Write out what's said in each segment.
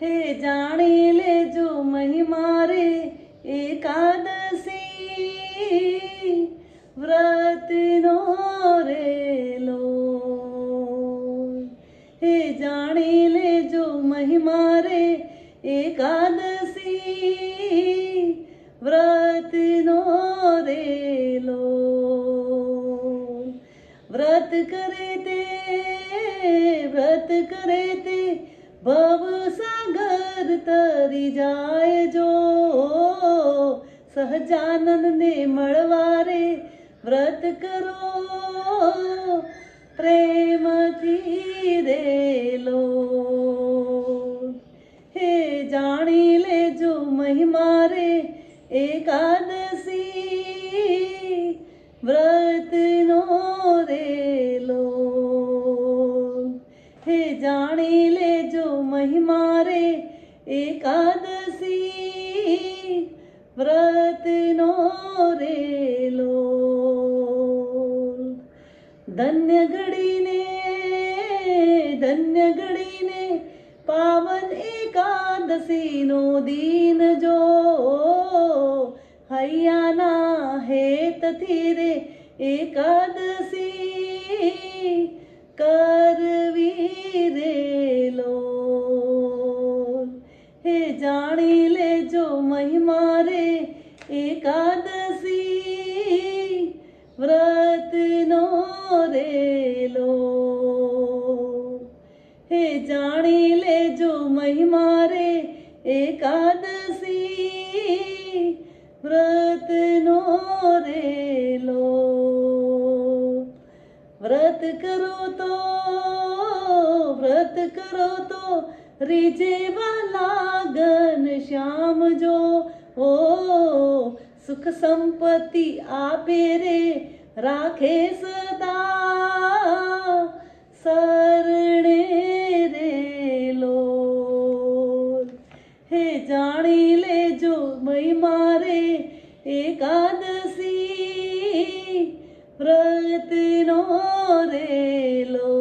हे जाणी लेजो महिमा रे एकादशी व्रत नो रेलो। हे जाणी लेजो महिमा रे एकादशी व्रत नो रेलो। व्रत करे ते भव सागर तरी जाए जो। सहजानंद ने मळवारे व्रत करो प्रेम थी रेलो। हे जाणी लेजो महिमा रे एकादशी व्रत नो रेलो। हे जाणी लेजो महिमा रे एकादशी व्रत नो रेलो। धन्य घड़ी ने पावन एकादशी नो दीन जो। हयाना हेत थी रे एकादशी करवी रेलो। हे जाणी लेजो महिमा रे एकादशी व्रत नो रेलो। हे जाणी लेजो महिमा रे एकादशी व्रत नो रेलो। व्रत करो तो रिझेवा लागन श्याम जो। ओ सुख संपत्ति आपे रे राखे सदा सरणे रेलो। हे जाणी लेजो महिमा रे एकादशी व्रत नो रेलो।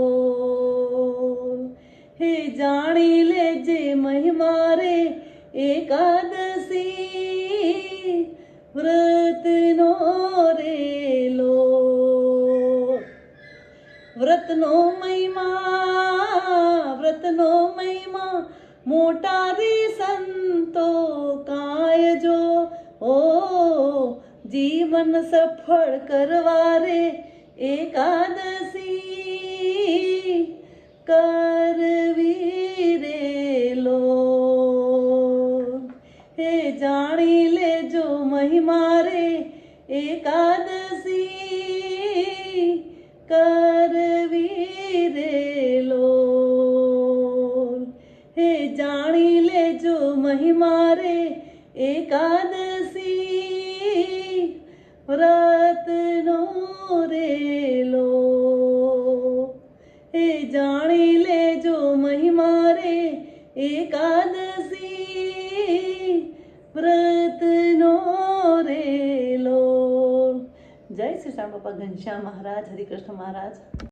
हे जाणी लेजे महिमा रे एकादशी व्रत नो रेलो। व्रत नो महिमा मोटा रे संतो काय जो। ओ जीवन सफल करवारे एकादशी करवी रेलो। हे जाणी लेजो महिमा रे एकादशी करवी रेलो। हे जाणी लेजो महिमा रे एकादशी व्रत नो रेलो। हे जाणी लेजो महिमा रे एकादशी व्रत नो रेलो। जय श्री श्याम बाबा घनश्याम महाराज, हरिकृष्ण महाराज।